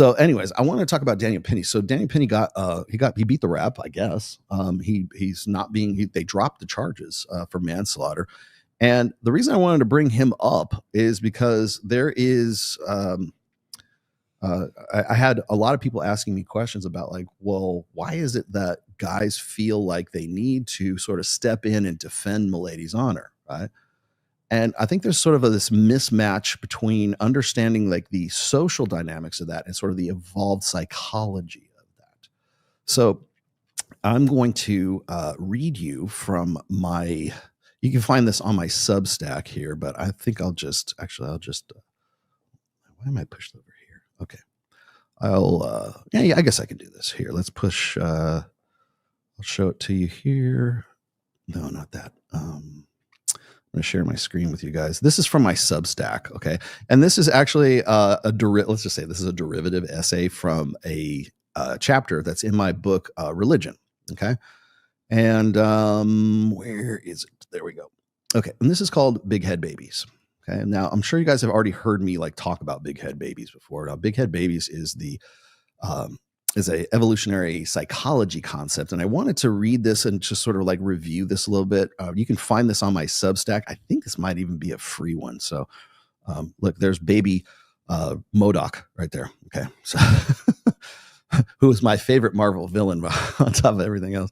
So, anyways, I want to talk about Daniel Penny. So Daniel Penny he beat the rap, I guess. He's not being they dropped the charges for manslaughter, and the reason I wanted to bring him up is because there is I had a lot of people asking me questions about like, well, why is it that guys feel like they need to sort of step in and defend Milady's honor, right? And I think there's sort of this mismatch between understanding like the social dynamics of that and sort of the evolved psychology of that. So I'm going to read you from my, you can find this on my Substack here, but I think I'll just, why am I pushed over here? Okay. Yeah, I guess I can do this here. Let's push, I'll show it to you here. No, not that. I'm going to share my screen with you guys. This is from my Substack, okay? And this is actually let's just say this is a derivative essay from a chapter that's in my book, Religion, okay? And where is it? There we go. Okay, and this is called Big Head Babies. Okay, now I'm sure you guys have already heard me like talk about big head babies before. Now, big head babies is a evolutionary psychology concept, and I wanted to read this and just sort of like review this a little bit. You can find this on my Substack. I think this might even be a free one. So, look, there's baby MODOK right there. Okay, so who is my favorite Marvel villain on top of everything else.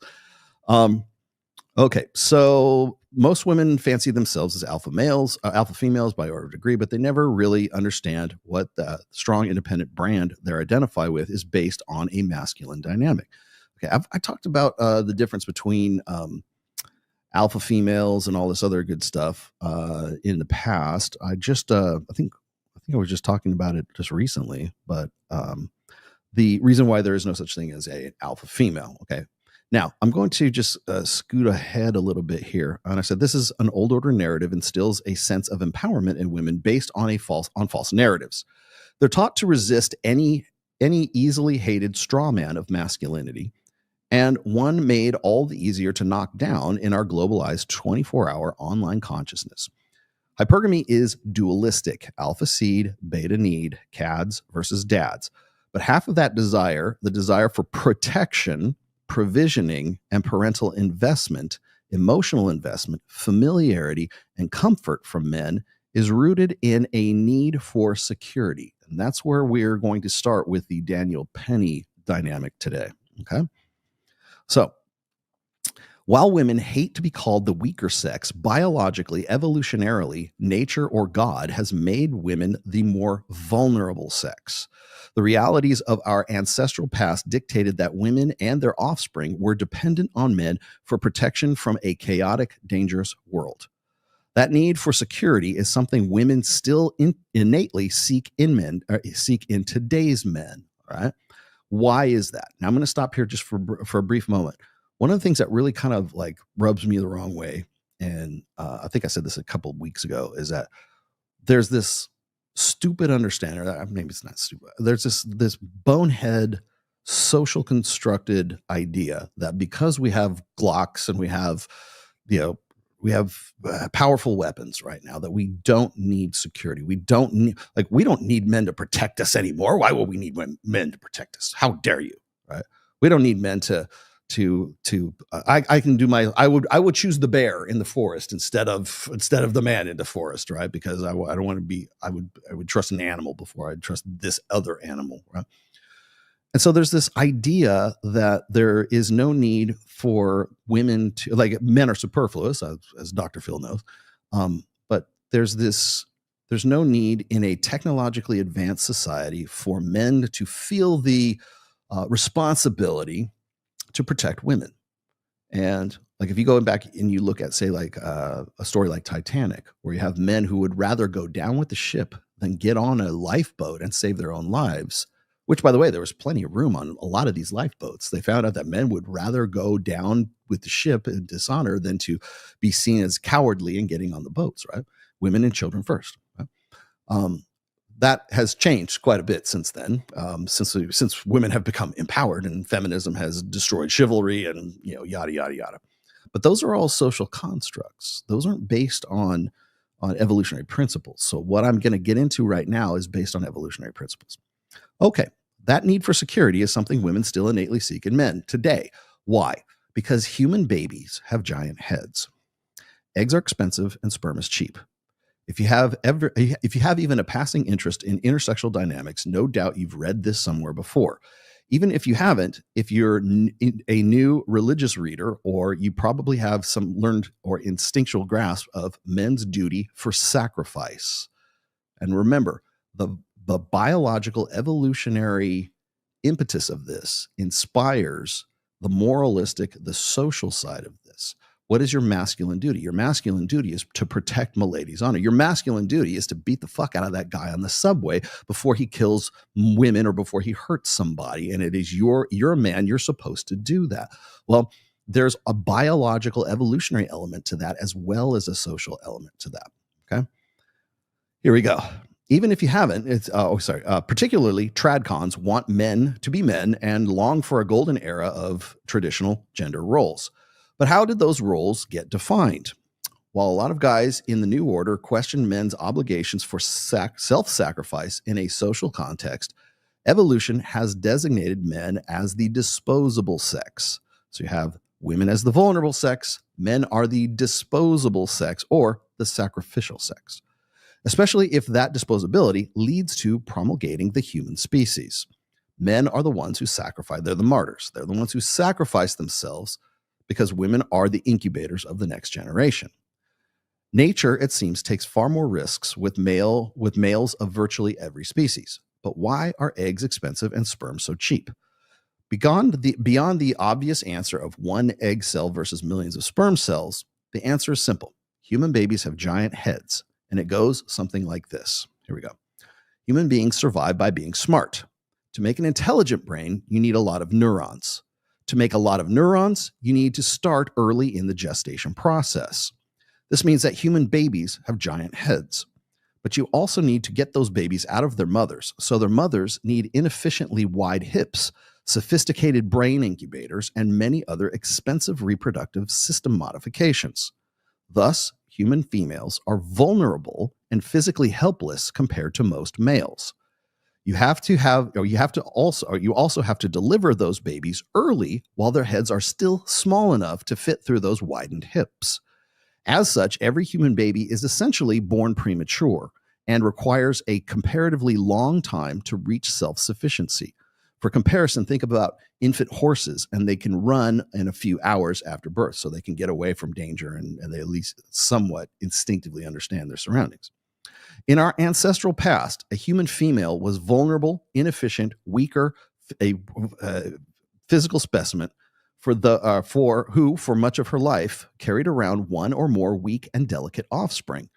Okay, so most women fancy themselves as alpha females by order of degree, but they never really understand what the strong, independent brand they're identified with is based on a masculine dynamic. Okay, I talked about the difference between alpha females and all this other good stuff in the past. I think I was just talking about it just recently, but the reason why there is no such thing as an alpha female. Okay. Now, I'm going to just scoot ahead a little bit here. And I said, this is an old order narrative, instills a sense of empowerment in women based on false narratives. They're taught to resist any easily hated straw man of masculinity, and one made all the easier to knock down in our globalized 24-hour online consciousness. Hypergamy is dualistic: alpha seed, beta need, cads versus dads. But half of that desire, the desire for protection, provisioning, and parental investment, emotional investment, familiarity, and comfort from men, is rooted in a need for security. And that's where we're going to start with the Daniel Penny dynamic today. Okay. So, while women hate to be called the weaker sex, biologically, evolutionarily, nature or God has made women the more vulnerable sex. The realities of our ancestral past dictated that women and their offspring were dependent on men for protection from a chaotic, dangerous world. That need for security is something women still innately seek in today's men. All right. Why is that? Now I'm going to stop here just for a brief moment. One of the things that really kind of like rubs me the wrong way, and I think I said this a couple of weeks ago, is that there's this stupid understanding, or maybe it's not stupid. There's this bonehead social constructed idea that because we have Glocks and we have powerful weapons right now, that we don't need security. We don't need men to protect us anymore. Why would we need men to protect us? How dare you? Right? We don't need men to I can do I would choose the bear in the forest instead of the man in the forest, right? Because I don't want to be, I would trust an animal before I'd trust this other animal, right? And so there's this idea that there is no need for women to, like, men are superfluous, as Dr. Phil knows. But there's no need in a technologically advanced society for men to feel the responsibility to protect women. And like, if you go back and you look at, say, like a story like Titanic, where you have men who would rather go down with the ship than get on a lifeboat and save their own lives, which, by the way, there was plenty of room on a lot of these lifeboats. They found out that men would rather go down with the ship in dishonor than to be seen as cowardly in getting on the boats, right? Women and children first. Right? That has changed quite a bit since then, since women have become empowered and feminism has destroyed chivalry and, yada, yada, yada. But those are all social constructs. Those aren't based on evolutionary principles. So what I'm going to get into right now is based on evolutionary principles. Okay, That need for security is something women still innately seek in men today. Why? Because human babies have giant heads. Eggs are expensive and sperm is cheap. If you have even a passing interest in intersexual dynamics, no doubt you've read this somewhere before. Even if you haven't, if you're a new religious reader, or you probably have some learned or instinctual grasp of men's duty for sacrifice. And remember, the biological evolutionary impetus of this inspires the moralistic, the social side of this. What is your masculine duty? Your masculine duty is to protect milady's honor. Your masculine duty is to beat the fuck out of that guy on the subway before he kills women or before he hurts somebody. And it is you're a man, you're supposed to do that. Well, there's a biological evolutionary element to that as well as a social element to that. Okay. Here we go. Even if you haven't, particularly tradcons want men to be men and long for a golden era of traditional gender roles. But how did those roles get defined? While a lot of guys in the New Order question men's obligations for self-sacrifice in a social context, evolution has designated men as the disposable sex. So you have women as the vulnerable sex, men are the disposable sex or the sacrificial sex, especially if that disposability leads to promulgating the human species. Men are the ones who sacrifice. They're the martyrs. They're the ones who sacrifice themselves because women are the incubators of the next generation. Nature, it seems, takes far more risks with males of virtually every species. But why are eggs expensive and sperm so cheap? Beyond the obvious answer of one egg cell versus millions of sperm cells, the answer is simple. Human babies have giant heads, and it goes something like this. Here we go. Human beings survive by being smart. To make an intelligent brain, you need a lot of neurons. To make a lot of neurons, you need to start early in the gestation process. This means that human babies have giant heads. But you also need to get those babies out of their mothers. So their mothers need inefficiently wide hips, sophisticated brain incubators, and many other expensive reproductive system modifications. Thus, human females are vulnerable and physically helpless compared to most males. You also have to deliver those babies early while their heads are still small enough to fit through those widened hips. As such, every human baby is essentially born premature and requires a comparatively long time to reach self-sufficiency. For comparison, think about infant horses, and they can run in a few hours after birth, so they can get away from danger and they at least somewhat instinctively understand their surroundings. In our ancestral past, a human female was vulnerable, inefficient, weaker, a physical specimen who, for much of her life, carried around one or more weak and delicate offspring.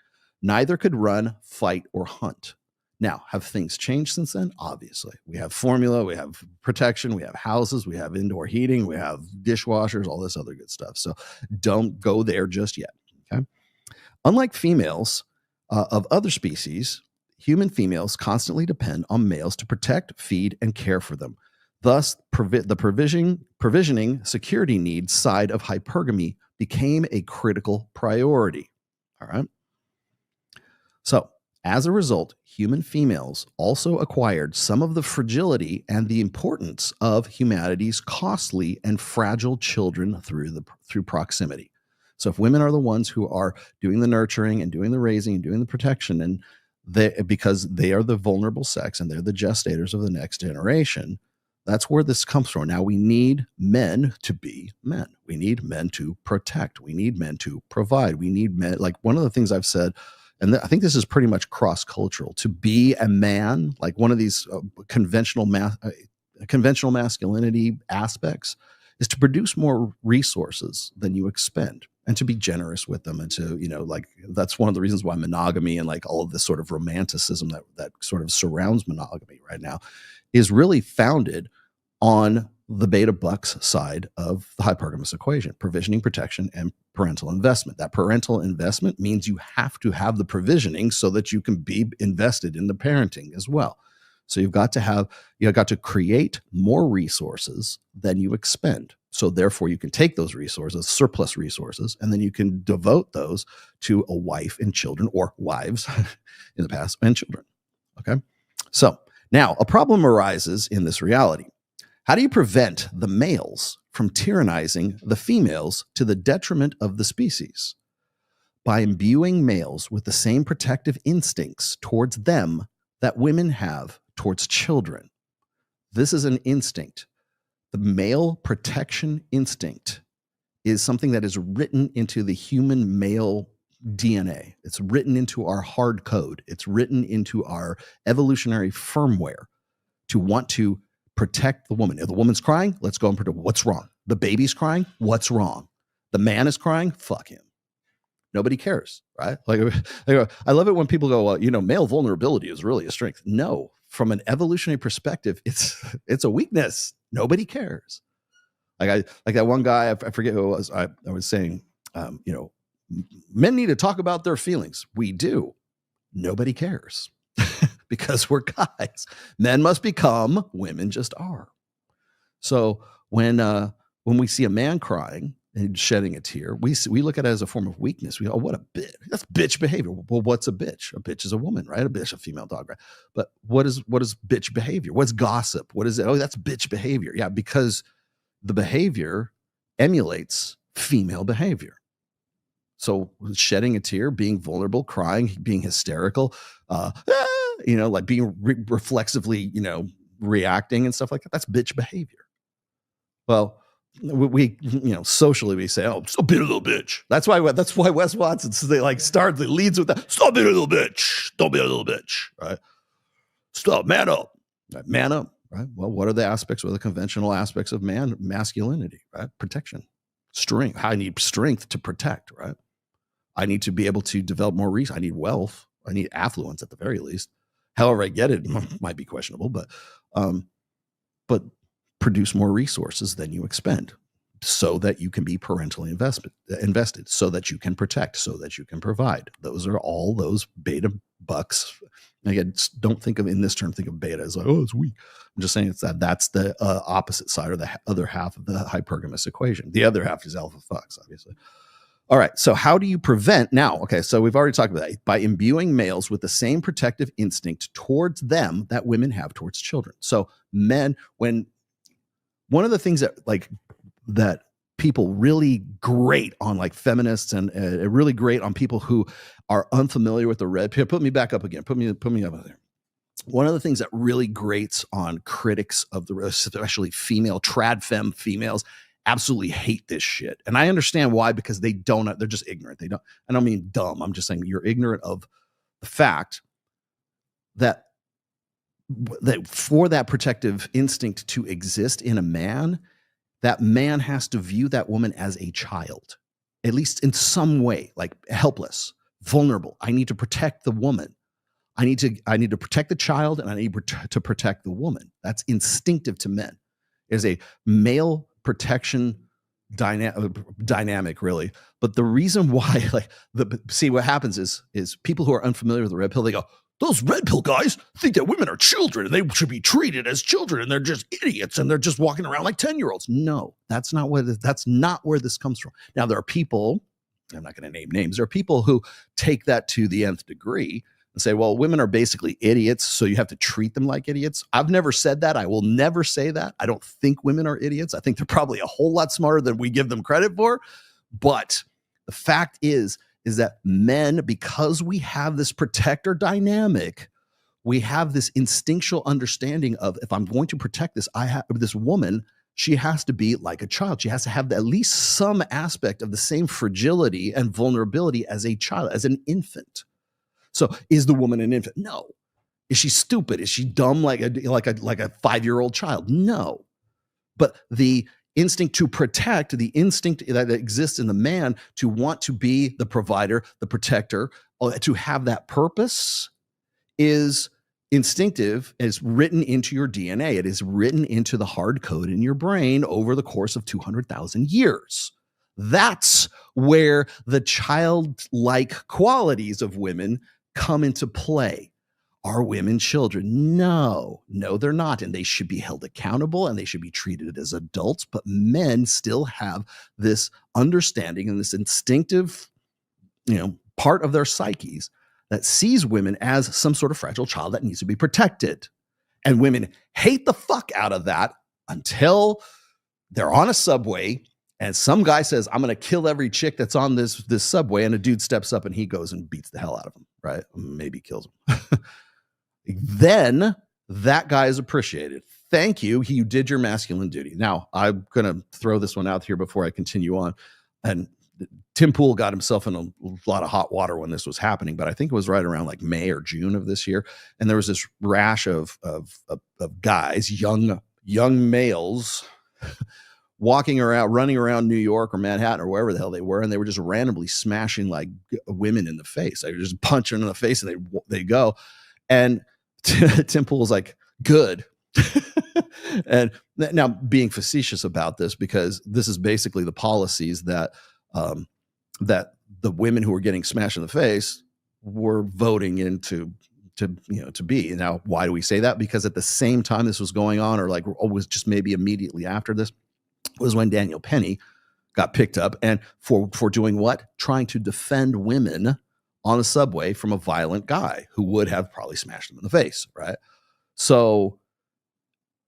Neither could run, fight, or hunt. Now, have things changed since then? Obviously. We have formula, we have protection, we have houses, we have indoor heating, we have dishwashers, all this other good stuff. So don't go there just yet. Okay. Unlike females of other species, human females constantly depend on males to protect, feed, and care for them. Thus, the provisioning security needs side of hypergamy became a critical priority. All right. So, as a result, human females also acquired some of the fragility and the importance of humanity's costly and fragile children through proximity. So if women are the ones who are doing the nurturing and doing the raising and doing the protection, and because they are the vulnerable sex and they're the gestators of the next generation, that's where this comes from. Now we need men to be men. We need men to protect. We need men to provide. We need men. Like one of the things I've said, and I think this is pretty much cross-cultural, to be a man, like one of these conventional masculinity aspects, is to produce more resources than you expend and to be generous with them. And to, like that's one of the reasons why monogamy and like all of this sort of romanticism that sort of surrounds monogamy right now is really founded on the beta bucks side of the hypergamous equation: provisioning, protection, and parental investment. That parental investment means you have to have the provisioning so that you can be invested in the parenting as well. So you've got to create more resources than you expend. So therefore you can take those resources, surplus resources, and then you can devote those to a wife and children, or wives in the past, and children. Okay. So Now, a problem arises in this reality. How do you prevent the males from tyrannizing the females to the detriment of the species? By imbuing males with the same protective instincts towards them that women have towards children. This is an instinct. The male protection instinct is something that is written into the human male DNA. It's written into our hard code. It's written into our evolutionary firmware to want to protect the woman. If the woman's crying, let's go and protect. What's wrong? The baby's crying, what's wrong? The man is crying, fuck him. Nobody cares, right? Like, I love it when people go, well, male vulnerability is really a strength. No, from an evolutionary perspective, it's a weakness. Nobody cares. Like that one guy, I forget who it was. I was saying, men need to talk about their feelings. We do. Nobody cares because we're guys. Men must become, women just are. So when we see a man crying and shedding a tear, we look at it as a form of weakness. We go, oh, what a bitch. That's bitch behavior. Well, what's a bitch? A bitch is a woman, right? A bitch, a female dog, right? But what is bitch behavior? What's gossip? What is it? Oh, that's bitch behavior. Yeah, because the behavior emulates female behavior. So shedding a tear, being vulnerable, crying, being hysterical, like being reflexively, reacting and stuff like that. That's bitch behavior. Well, we socially we say, oh, stop being a little bitch. That's why Wes Watson leads with that. Stop being a little bitch. Don't be a little bitch. Right? Stop. Man up. Right? Man up. Right. Well, what are the aspects? What are the conventional aspects of masculinity? Right. Protection, strength. I need strength to protect. Right. I need to be able to develop more resources. I need wealth. I need affluence at the very least. However I get it might be questionable, but produce more resources than you expend so that you can be parentally invested, so that you can protect, so that you can provide. Those are all those beta bucks. Again, don't think of in this term, think of beta as like, oh, it's weak. I'm just saying that's the opposite side or the other half of the hypergamous equation. The other half is alpha fucks, obviously. All right. So how do you prevent now? Okay. So we've already talked about that by imbuing males with the same protective instinct towards them that women have towards children. So men, one of the things that people really great on, like feminists and really great on people who are unfamiliar with the red pill. Put me back up again. Put me up there. One of the things that really grates on critics of the, especially female trad femme females, absolutely hate this shit. And I understand why, because they're just ignorant. I don't mean dumb. I'm just saying you're ignorant of the fact that for that protective instinct to exist in a man, that man has to view that woman as a child, at least in some way, like helpless, vulnerable. I need to protect the woman. I need to protect the child, and I need to protect the woman. That's instinctive to men. It is a male protection dynamic, really. But the reason why, see what happens is people who are unfamiliar with the red pill, they go, those red pill guys think that women are children and they should be treated as children, and they're just idiots and they're just walking around like 10-year-olds. No, that's not where this comes from. Now, there are people, I'm not going to name names, there are people who take that to the nth degree and say, well, women are basically idiots, so you have to treat them like idiots. I've never said that. I will never say that. I don't think women are idiots. I think they're probably a whole lot smarter than we give them credit for. But the fact is that men, because we have this protector dynamic, we have this instinctual understanding of, if I'm going to protect this woman, she has to be like a child. She has to have at least some aspect of the same fragility and vulnerability as a child, as an infant. So is the woman an infant? No. Is she stupid? Is she dumb like a 5-year-old child? No. But the instinct to protect, the instinct that exists in the man to want to be the provider, the protector, to have that purpose is instinctive. It's written into your DNA. It is written into the hard code in your brain over the course of 200,000 years. That's where the childlike qualities of women come into play. Are women children? No, they're not. And they should be held accountable and they should be treated as adults. But men still have this understanding and this instinctive, part of their psyches that sees women as some sort of fragile child that needs to be protected. And women hate the fuck out of that until they're on a subway and some guy says, I'm going to kill every chick that's on this subway. And a dude steps up and he goes and beats the hell out of him, right? Maybe kills him. Then that guy is appreciated. Thank you. You did your masculine duty. Now, I'm going to throw this one out here before I continue on. And Tim Pool got himself in a lot of hot water when this was happening, but I think it was right around like May or June of this year. And there was this rash of guys, young males, walking around, running around New York or Manhattan or wherever the hell they were, and they were just randomly smashing like women in the face. They were just punching them in the face, and they go. And Tim Pool was like, "Good." And now, being facetious about this, because this is basically the policies that that the women who were getting smashed in the face were voting into to be. Now, why do we say that? Because at the same time this was going on, or like was just maybe immediately after this, was when Daniel Penny got picked up, and for doing what? Trying to defend women on a subway from a violent guy who would have probably smashed them in the face, right? So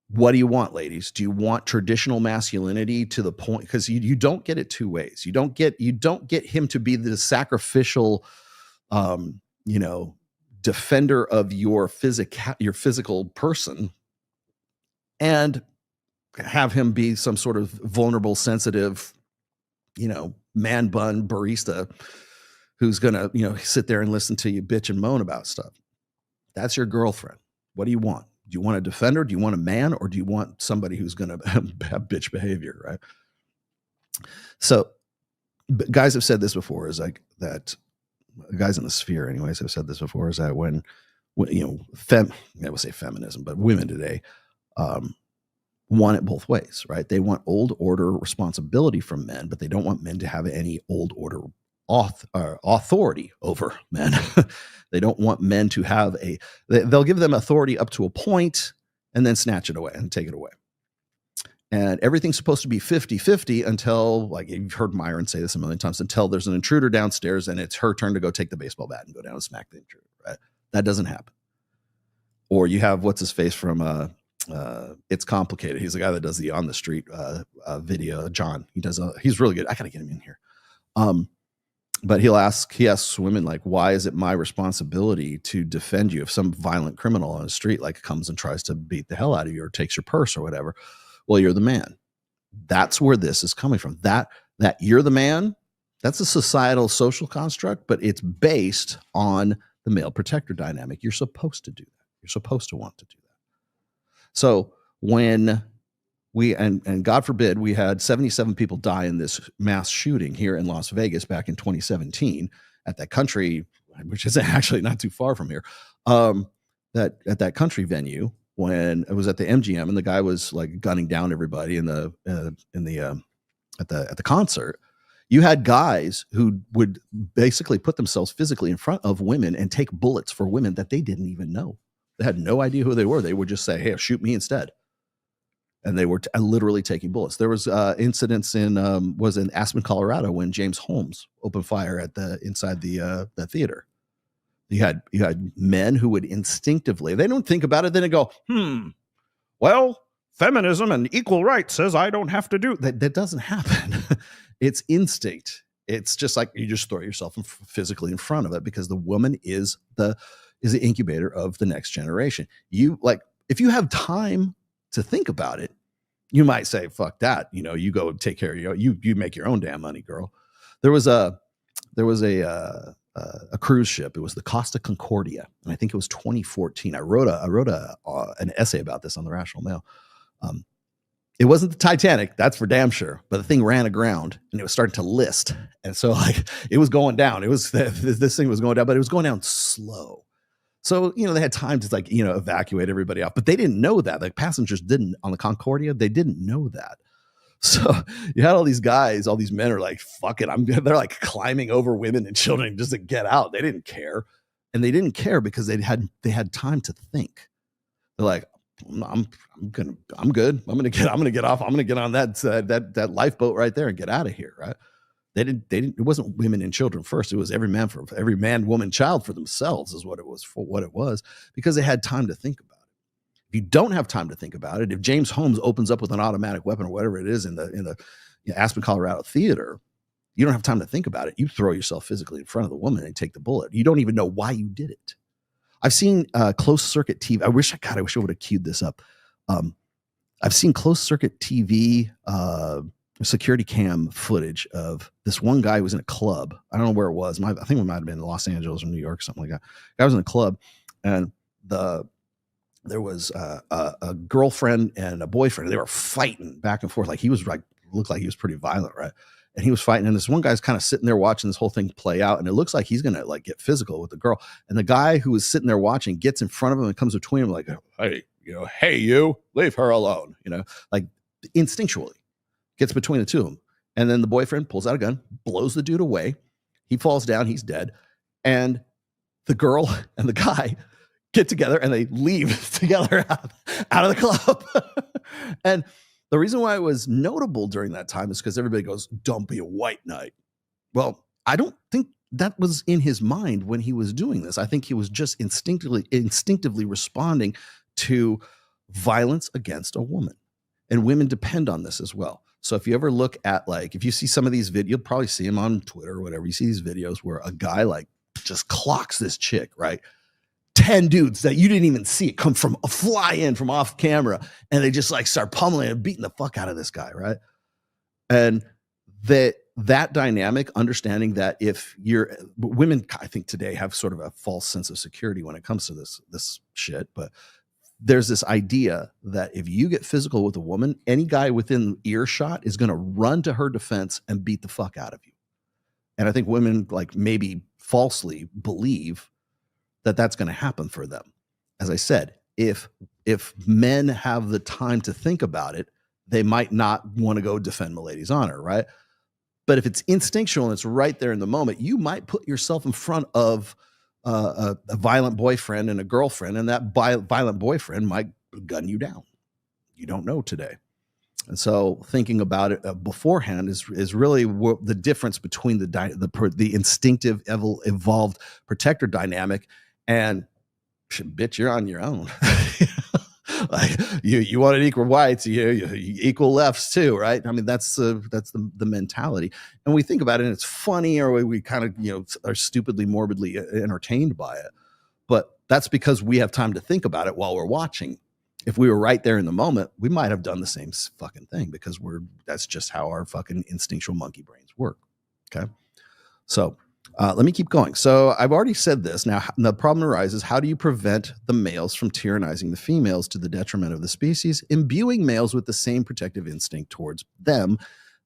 what do you want, ladies? Do you want traditional masculinity to the point? Because you don't get it two ways. You don't get him to be the sacrificial, defender of your physical person, and have him be some sort of vulnerable, sensitive, man bun barista who's gonna, sit there and listen to you bitch and moan about stuff. That's your girlfriend. What do you want? Do you want a defender? Do you want a man? Or do you want somebody who's going to have bitch behavior, right? So guys have said this before, is like that, guys in the sphere anyways have said this before, is that when I would say feminism, but women today want it both ways, right? They want old order responsibility from men, but they don't want men to have any old order authority over men. They don't want men to have they'll give them authority up to a point and then snatch it away and take it away. And everything's supposed to be 50-50 until, like you've heard Myron say this a million times, until there's an intruder downstairs and it's her turn to go take the baseball bat and go down and smack the intruder, right? That doesn't happen. Or you have what's his face from It's Complicated. He's the guy that does the On the Street video. John, he's really good. I gotta get him in here. But he asks women, like, why is it my responsibility to defend you if some violent criminal on the street like comes and tries to beat the hell out of you or takes your purse or whatever? Well, you're the man. That's where this is coming from. That you're the man, that's a societal social construct, but it's based on the male protector dynamic. You're supposed to do that. You're supposed to want to do that. So when and God forbid, we had 77 people die in this mass shooting here in Las Vegas back in 2017 at that country, which is actually not too far from here, that at that country venue, when it was at the MGM and the guy was like gunning down everybody at the concert. You had guys who would basically put themselves physically in front of women and take bullets for women that they didn't even know. They had no idea who they were. They would just say, "Hey, shoot me instead." And they were literally taking bullets. There was incidents in Aspen, Colorado, when James Holmes opened fire inside the theater. You had men who would instinctively, they don't think about it, then they go, well, feminism and equal rights says I don't have to do that. That doesn't happen. It's instinct. It's just like you just throw yourself physically in front of it, because the woman is the incubator of the next generation. If you have time to think about it, you might say, fuck that. You go take care of you make your own damn money, girl. There was a cruise ship. It was the Costa Concordia, and I think it was 2014. I wrote an essay about this on the Rational Mail. It wasn't the Titanic, that's for damn sure, but the thing ran aground and it was starting to list, and so it was going down. This thing was going down, but it was going down slow. So, they had time to evacuate everybody out, but they didn't know that. Like, passengers didn't on the Concordia, they didn't know that. So you had all these guys, all these men are like, fuck it. They're like climbing over women and children just to get out. They didn't care. And they didn't care because they had time to think. They're like, I'm good. I'm going to get off. I'm going to get on that lifeboat right there and get out of here. Right. They didn't, it wasn't women and children first. It was every man, woman, child for themselves is what it was, because they had time to think about it. If you don't have time to think about it, if James Holmes opens up with an automatic weapon or whatever it is in the Aspen, Colorado theater, you don't have time to think about it. You throw yourself physically in front of the woman and take the bullet. You don't even know why you did it. I've seen closed circuit TV. I wish I would have queued this up. I've seen closed circuit TV security cam footage of this one guy who was in a club. I don't know where it was. I think it might have been Los Angeles or New York, something like that. Guy was in a club, and there was a girlfriend and a boyfriend. They were fighting back and forth. Like he was looked like he was pretty violent, right? And he was fighting, and this one guy's kind of sitting there watching this whole thing play out, and it looks like he's gonna like get physical with the girl. And the guy who was sitting there watching gets in front of him and comes between him, like, "Hey, hey, you, leave her alone," like instinctually gets between the two of them. And then the boyfriend pulls out a gun, blows the dude away. He falls down, he's dead. And the girl and the guy get together and they leave together out of the club. And the reason why it was notable during that time is because everybody goes, "Don't be a white knight." Well, I don't think that was in his mind when he was doing this. I think he was just instinctively responding to violence against a woman. And women depend on this as well. So if you ever look at, like, if you see some of these videos, you'll probably see them on Twitter or whatever. You see these videos where a guy like just clocks this chick, right? 10 dudes that you didn't even see it come from fly in from off camera, and they just like start pummeling and beating the fuck out of this guy, right? And that dynamic, understanding that if women, I think today have sort of a false sense of security when it comes to this shit, but there's this idea that if you get physical with a woman, any guy within earshot is going to run to her defense and beat the fuck out of you. And I think women like maybe falsely believe that that's going to happen for them. As I said, if men have the time to think about it, they might not want to go defend Milady's honor, right? But if it's instinctual and it's right there in the moment, you might put yourself in front of a violent boyfriend and a girlfriend, and that violent boyfriend might gun you down. You don't know today. And so thinking about it beforehand is really the difference between the instinctive evolved protector dynamic and bitch, you're on your own. Like you want an equal rights, you equal lefts too, right? I mean, that's the mentality. And we think about it and it's funny, or we kind of, are stupidly, morbidly entertained by it. But that's because we have time to think about it while we're watching. If we were right there in the moment, we might have done the same fucking thing because that's just how our fucking instinctual monkey brains work. Okay. So let me keep going. So I've already said this. Now, the problem arises, how do you prevent the males from tyrannizing the females to the detriment of the species, imbuing males with the same protective instinct towards them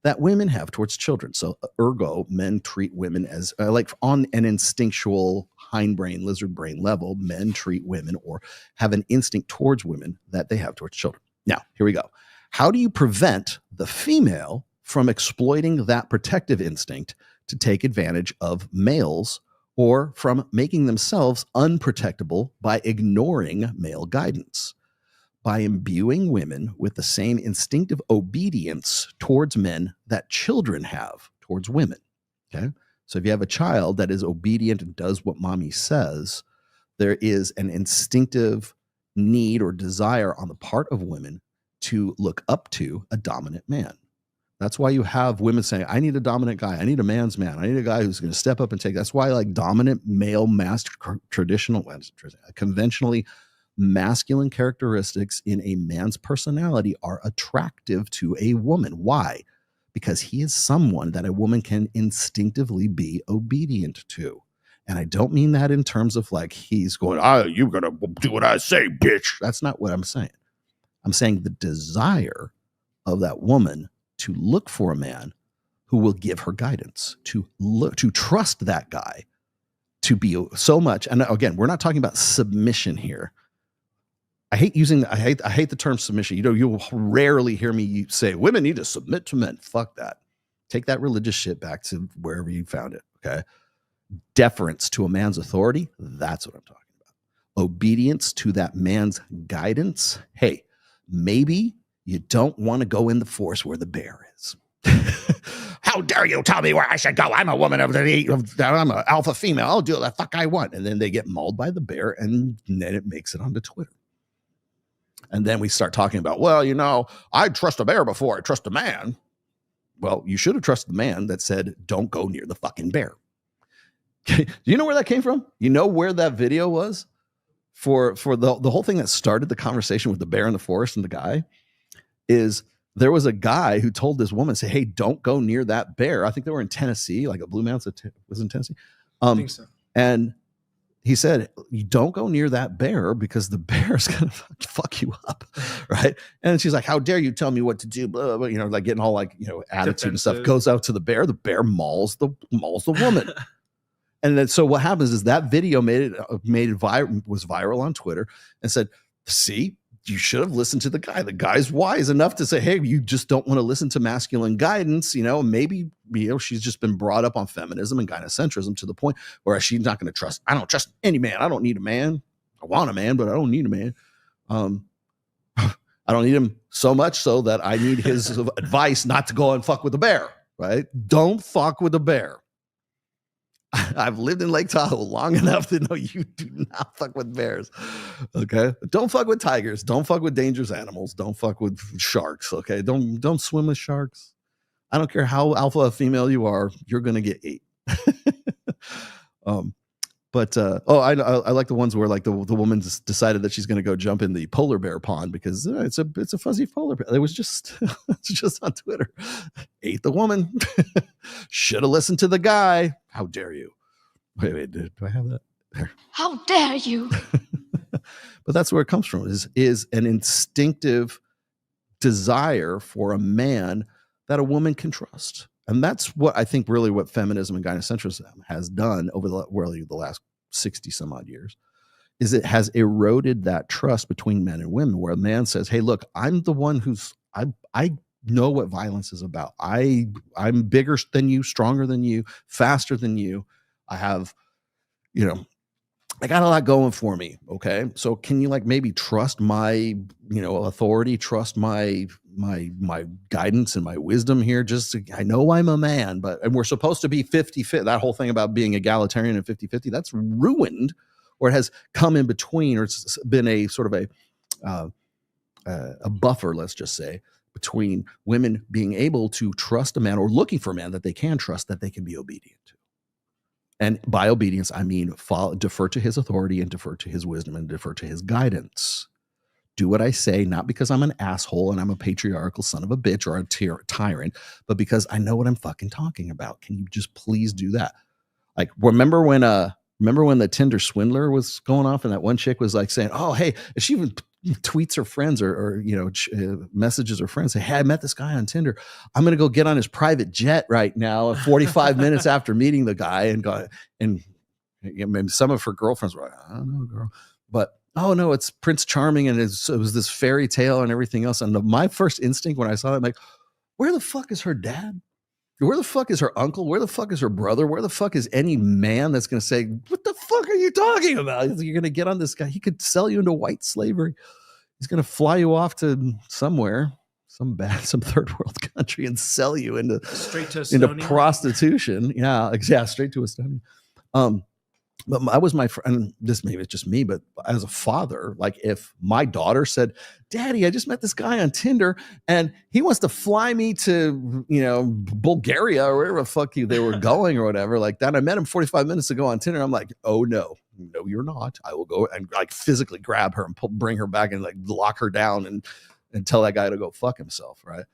that women have towards children? So ergo, men treat women as like on an instinctual hindbrain, lizard brain level, men treat women or have an instinct towards women that they have towards children. Now, here we go. How do you prevent the female from exploiting that protective instinct to take advantage of males, or from making themselves unprotectable by ignoring male guidance? By imbuing women with the same instinctive obedience towards men that children have towards women. Okay. So if you have a child that is obedient and does what mommy says, there is an instinctive need or desire on the part of women to look up to a dominant man. That's why you have women saying, I need a dominant guy. I need a man's man. I need a guy who's going to step up and take. That's why like dominant male conventionally masculine characteristics in a man's personality are attractive to a woman. Why? Because he is someone that a woman can instinctively be obedient to. And I don't mean that in terms of like he's going, you're going to do what I say, bitch. That's not what I'm saying. I'm saying the desire of that woman to look for a man who will give her guidance, to trust that guy, to be so much. And again, we're not talking about submission here. I hate the term submission. You'll rarely hear me say women need to submit to men. Fuck that. Take that religious shit back to wherever you found it. Okay. Deference to a man's authority. That's what I'm talking about. Obedience to that man's guidance. Hey, maybe you don't want to go in the forest where the bear is. How dare you tell me where I should go? I'm a woman I'm an alpha female. I'll do the fuck I want. And then they get mauled by the bear, and then it makes it onto Twitter. And then we start talking about, well, you know, I'd trust a bear before I trust a man. Well, you should have trusted the man that said, don't go near the fucking bear. Do you know where that came from? You know where that video was for the whole thing that started the conversation with the bear in the forest and the guy is there was a guy who told this woman, say, hey, don't go near that bear. I think they were in Tennessee, like a Blue Mountains was in Tennessee. I think so. And he said, you don't go near that bear because the bear is going to fuck you up. Right. And she's like, how dare you tell me what to do? Blah, blah, you know, like getting all like, you know, attitude and stuff, goes out to the bear mauls the woman. And then, so what happens is that video was viral on Twitter and said, see, you should have listened to the guy. The guy's wise enough to say, hey, you just don't want to listen to masculine guidance. You know, maybe, you know, she's just been brought up on feminism and gynocentrism to the point where she's not going to trust. I don't trust any man. I don't need a man. I want a man, but I don't need a man. I don't need him so much so that I need his advice not to go and fuck with a bear, right? Don't fuck with a bear. I've lived in Lake Tahoe long enough to know you do not fuck with bears. Okay. Don't fuck with tigers. Don't fuck with dangerous animals. Don't fuck with sharks. Okay. Don't swim with sharks. I don't care how alpha a female you are, you're going to get ate. I like the ones where like the woman decided that she's going to go jump in the polar bear pond because it's a fuzzy polar bear. It was just it's just on Twitter. Ate the woman. Should have listened to the guy. How dare you? Wait, do I have that? There. How dare you? But that's where it comes from. Is an instinctive desire for a man that a woman can trust. And that's what I think really what feminism and gynocentrism has done over the last 60 some odd years is it has eroded that trust between men and women, where a man says, hey, look, I'm the one I know what violence is about. I'm bigger than you, stronger than you, faster than you. I have, you know, I got a lot going for me. Okay. So can you like maybe trust my, you know, authority, trust my guidance and my wisdom here? I know I'm a man, and we're supposed to be 50-50. That whole thing about being egalitarian and 50-50, that's ruined, or it has come in between, or it's been a sort of a buffer, let's just say, between women being able to trust a man or looking for a man that they can trust, that they can be obedient to. And by obedience, I mean defer to his authority and defer to his wisdom and defer to his guidance. Do what I say, not because I'm an asshole and I'm a patriarchal son of a bitch or a tyrant, but because I know what I'm fucking talking about. Can you just please do that? Like, remember when the Tinder swindler was going off and that one chick was like saying, oh, hey, if she even tweets her friends or you know, messages her friends, say, hey, I met this guy on Tinder. I'm going to go get on his private jet right now 45 minutes after meeting the guy, and you know, maybe some of her girlfriends were like, I don't know, girl, but oh no, it's Prince Charming, and it was this fairy tale and everything else. And my first instinct when I saw that, I'm like, where the fuck is her dad? Where the fuck is her uncle? Where the fuck is her brother? Where the fuck is any man that's going to say, what the fuck are you talking about? You're going to get on this guy. He could sell you into white slavery. He's going to fly you off to somewhere, some third world country, and sell you into prostitution. Yeah, straight to Estonia. But I was my friend, this maybe it's just me, but as a father, like if my daughter said, Daddy, I just met this guy on Tinder and he wants to fly me to, you know, Bulgaria or wherever the fuck they were going or whatever like that. I met him 45 minutes ago on Tinder. I'm like, oh no, you're not. I will go and like physically grab her and bring her back and like lock her down and tell that guy to go fuck himself. Right.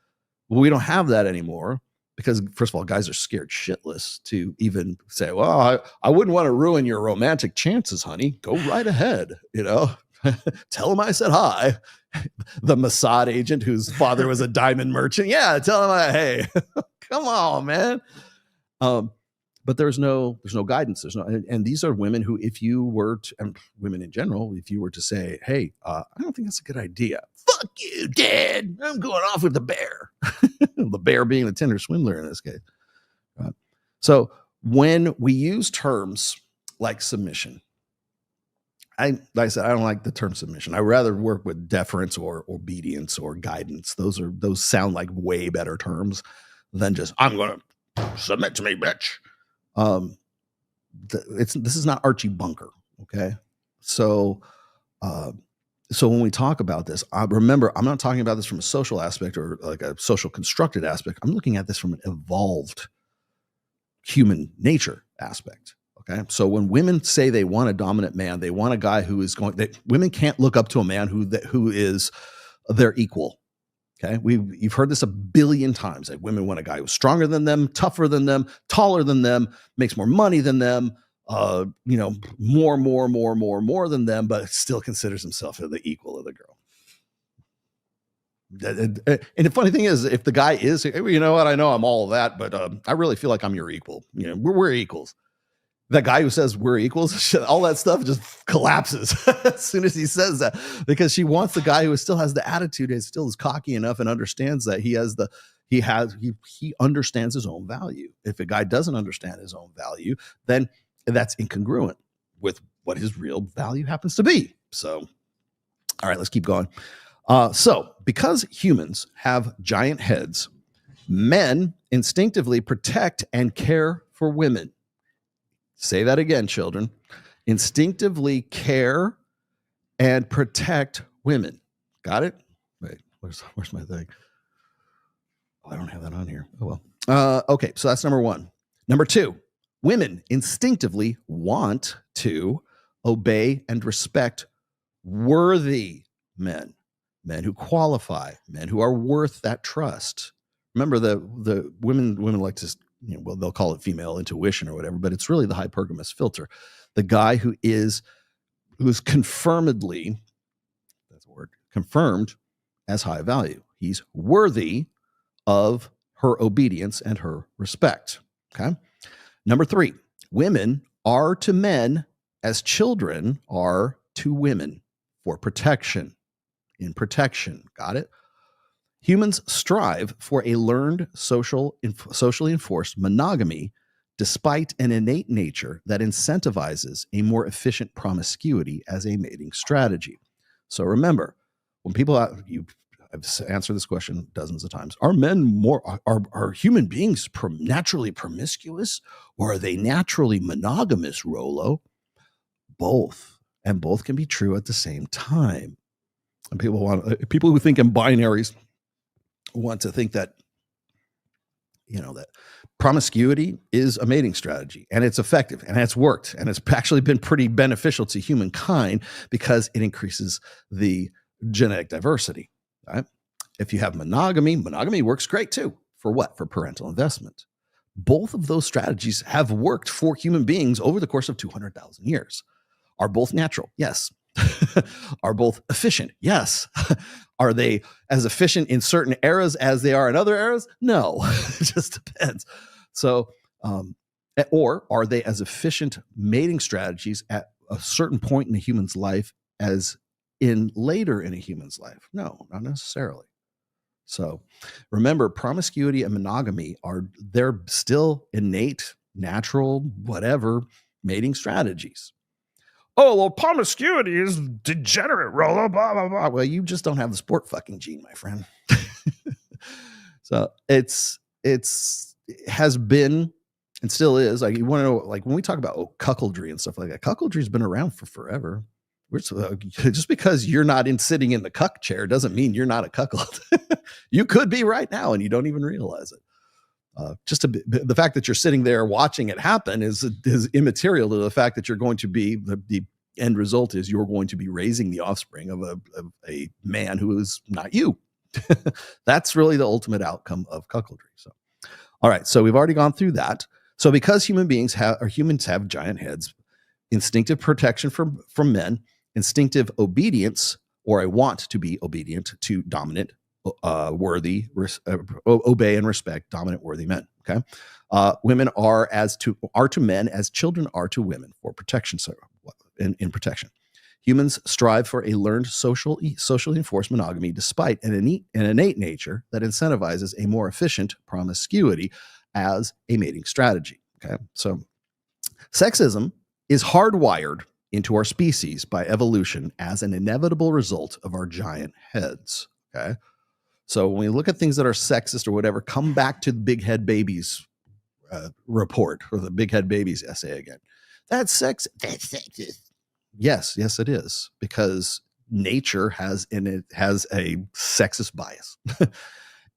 Well, we don't have that anymore. Because first of all, guys are scared shitless to even say, well, I wouldn't want to ruin your romantic chances, honey. Go right ahead. You know, tell him I said hi. The Mossad agent whose father was a diamond merchant. Yeah. Tell him, hey, come on, man. But there's no guidance. And these are women who, if you were to, and women in general, if you were to say, hey, I don't think that's a good idea. Fuck you, Dad. I'm going off with the bear. The bear being the Tinder swindler in this case. Right? So when we use terms like submission, like I said, I don't like the term submission. I rather work with deference or obedience or guidance. Those sound like way better terms than just, I'm going to submit to me, bitch. This is not Archie Bunker. Okay. So, So when we talk about this, remember, I'm not talking about this from a social aspect or like a social constructed aspect. I'm looking at this from an evolved human nature aspect. Okay. So when women say they want a dominant man, they want a guy who is women can't look up to a man who is their equal. Okay. You've heard this a billion times. Like women want a guy who's stronger than them, tougher than them, taller than them, makes more money than them, more than them, but still considers himself the equal of the girl. And the funny thing is, if the guy is, you know what, I know I'm all of that, but I really feel like I'm your equal. We're equals. That guy who says we're equals, all that stuff just collapses as soon as he says that, because she wants the guy who still has the attitude, is still is cocky enough and understands that he understands his own value. If a guy doesn't understand his own value, then that's incongruent with what his real value happens to be. So, all right, let's keep going. So because humans have giant heads, men instinctively protect and care for women. Say that again, children. Instinctively care and protect women. Got it? Wait, where's my thing? Oh, I don't have that on here. Oh, well. Okay, so that's number one. Number two, women instinctively want to obey and respect worthy men who qualify, men who are worth that trust. Remember, the women like to, they'll call it female intuition or whatever, but it's really the hypergamous filter. The guy who's confirmed as high value. He's worthy of her obedience and her respect. Okay. Number three, women are to men as children are to women for protection. In protection. Got it? Humans strive for a learned socially enforced monogamy despite an innate nature that incentivizes a more efficient promiscuity as a mating strategy. So remember, when people I've answered this question dozens of times. Are men are human beings naturally promiscuous, or are they naturally monogamous, Rolo? Both. And both can be true at the same time. And people who think in binaries want to think that, that promiscuity is a mating strategy, and it's effective, and it's worked, and it's actually been pretty beneficial to humankind because it increases the genetic diversity. Right? If you have monogamy works great too. For what? For parental investment. Both of those strategies have worked for human beings over the course of 200,000 years. Are both natural? Yes. Are both efficient? Yes. Are they as efficient in certain eras as they are in other eras? No. It just depends. So, or are they as efficient mating strategies at a certain point in a human's life as in later in a human's life? No, not necessarily. So remember, promiscuity and monogamy they're still innate, natural, whatever mating strategies. Oh, well, promiscuity is degenerate, Rolo, blah, blah, blah. Well, you just don't have the sport fucking gene, my friend. So it has been and still is. Like, you want to know, like when we talk about cuckoldry and stuff like that, cuckoldry's been around for forever. Just because you're not sitting in the cuck chair doesn't mean you're not a cuckold. You could be right now and you don't even realize it. The fact that you're sitting there watching it happen is immaterial to the fact that you're going to be the end result is you're going to be raising the offspring of a man who is not you. That's really the ultimate outcome of cuckoldry. So, all right. So we've already gone through that. So because humans have giant heads, instinctive protection from men, instinctive obedience, or I want to be obedient to dominant, worthy, obey and respect dominant, worthy men. Okay, women are to men as children are to women for protection. So, in protection, humans strive for a learned socially enforced monogamy, despite an innate nature that incentivizes a more efficient promiscuity as a mating strategy. Okay, so sexism is hardwired into our species by evolution as an inevitable result of our giant heads. Okay. So when we look at things that are sexist or whatever, come back to the Big Head Babies report or the Big Head Babies essay again. That's sexist. Yes, it is. Because nature has in it has a sexist bias.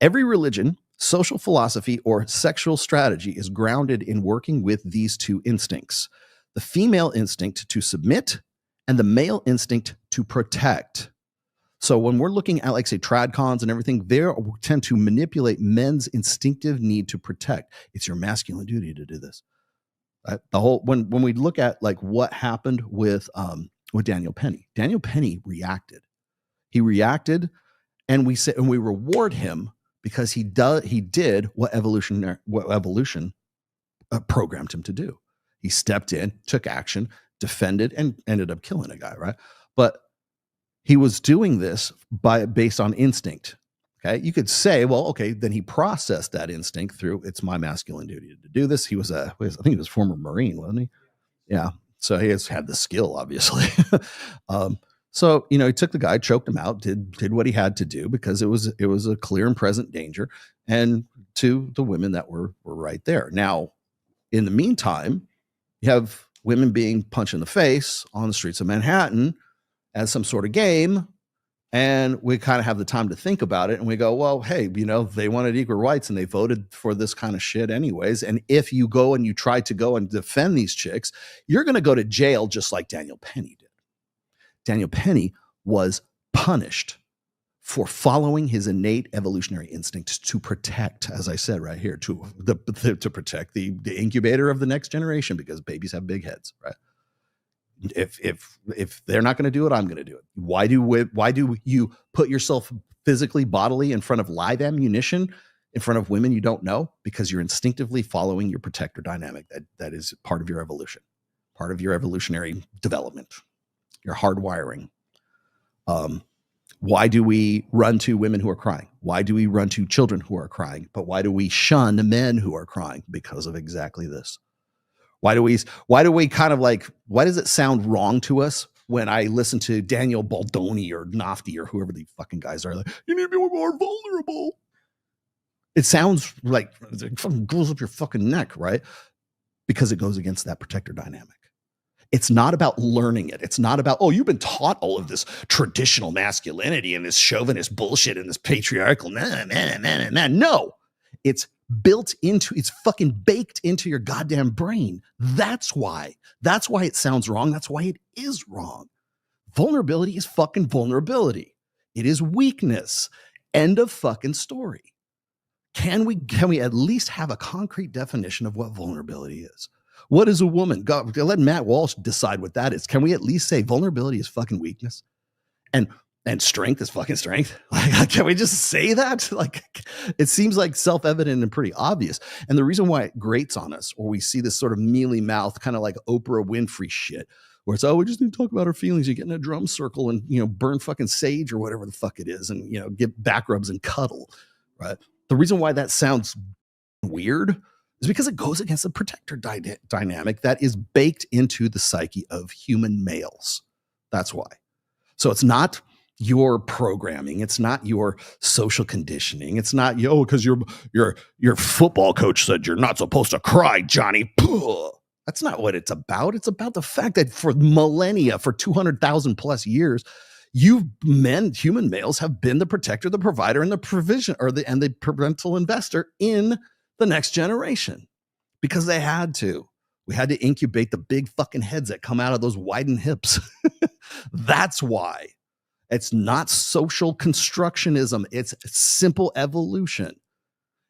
Every religion, social philosophy, or sexual strategy is grounded in working with these two instincts: the female instinct to submit and the male instinct to protect. So when we're looking at, like, say, tradcons and everything, they tend to manipulate men's instinctive need to protect. It's your masculine duty to do this. The whole when we look at, like, what happened with Daniel Penny reacted. He reacted, and we reward him because he did what evolution programmed him to do. He stepped in, took action, defended, and ended up killing a guy, right? But he was doing this based on instinct. Okay, you could say, well, okay, then he processed that instinct through, it's my masculine duty to do this. I think he was a former Marine, wasn't he? Yeah, so he has had the skill, obviously. So, he took the guy, choked him out, did what he had to do, because it was a clear and present danger, and to the women that were right there. Now, in the meantime, you have women being punched in the face on the streets of Manhattan as some sort of game, and we kind of have the time to think about it, and we go, well, hey, they wanted equal rights and they voted for this kind of shit anyways, and if you go and you try to go and defend these chicks, you're going to go to jail, just like Daniel Penny did. Daniel Penny was punished for following his innate evolutionary instinct to protect, as I said right here, to protect the incubator of the next generation, because babies have big heads, right? If they're not going to do it, I'm going to do it. Why do you put yourself physically, bodily, in front of live ammunition, in front of women you don't know? Because you're instinctively following your protector dynamic. That is part of your evolution, part of your evolutionary development, your hardwiring. Why do we run to women who are crying? Why do we run to children who are crying? But why do we shun men who are crying? Because of exactly this. Why do we kind of like, why does it sound wrong to us when I listen to Daniel Baldoni or Nafti or whoever the fucking guys are, like, you need to be more vulnerable? It sounds like it fucking goes up your fucking neck, right? Because it goes against that protector dynamic. It's not about learning it. It's not about, oh, you've been taught all of this traditional masculinity and this chauvinist bullshit and this patriarchal, no. It's fucking baked into your goddamn brain. That's why it sounds wrong. That's why it is wrong. Vulnerability is fucking vulnerability. It is weakness. End of fucking story. Can we at least have a concrete definition of what vulnerability is? What is a woman? God, let Matt Walsh decide what that is. Can we at least say vulnerability is fucking weakness? And strength is fucking strength. Like, can we just say that? Like, it seems like self-evident and pretty obvious. And the reason why it grates on us, or we see this sort of mealy mouth, kind of like Oprah Winfrey shit, where it's, oh, we just need to talk about our feelings. You get in a drum circle and, burn fucking sage or whatever the fuck it is, and, get back rubs and cuddle, right? The reason why that sounds weird is because it goes against the protector dynamic that is baked into the psyche of human males. That's why. So it's not your programming. It's not your social conditioning. It's not, because your football coach said you're not supposed to cry, Johnny. That's not what it's about. It's about the fact that for millennia, for 200,000 plus years, human males have been the protector, the provider, and the provision, and the parental investor in the next generation, because they had to. We had to incubate the big fucking heads that come out of those widened hips. That's why. It's not social constructionism. It's simple evolution.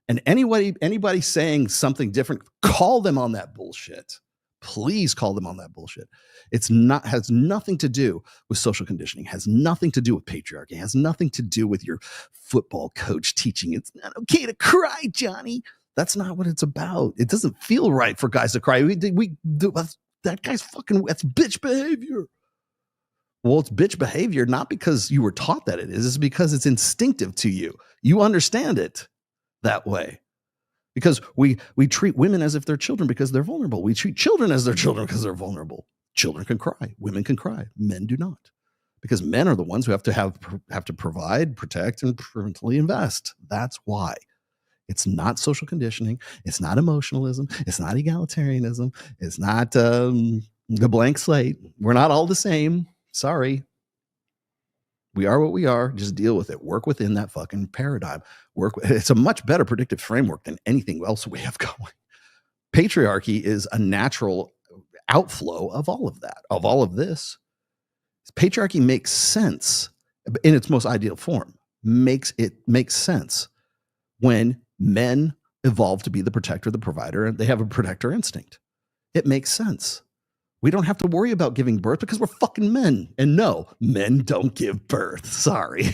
And anybody saying something different, call them on that bullshit. Please call them on that bullshit. Has nothing to do with social conditioning, has nothing to do with patriarchy, has nothing to do with your football coach teaching it's not okay to cry, Johnny. That's not what it's about. It doesn't feel right for guys to cry. That guy's fucking, that's bitch behavior. Well, it's bitch behavior, not because you were taught that it is. It's because it's instinctive to you. You understand it that way. Because we treat women as if they're children because they're vulnerable. We treat children as their children because they're vulnerable. Children can cry. Women can cry. Men do not. Because men are the ones who have to provide, protect, and parentally invest. That's why. It's not social conditioning. It's not emotionalism. It's not egalitarianism. It's not the blank slate. We're not all the same. Sorry. We are what we are. Just deal with it. Work within that fucking paradigm. It's a much better predictive framework than anything else we have going. Patriarchy is a natural outflow of all of that, of all of this. Patriarchy makes sense in its most ideal form. Makes sense when men evolve to be the protector, the provider, and they have a protector instinct. It makes sense. We don't have to worry about giving birth because we're fucking men. And no, men don't give birth. Sorry.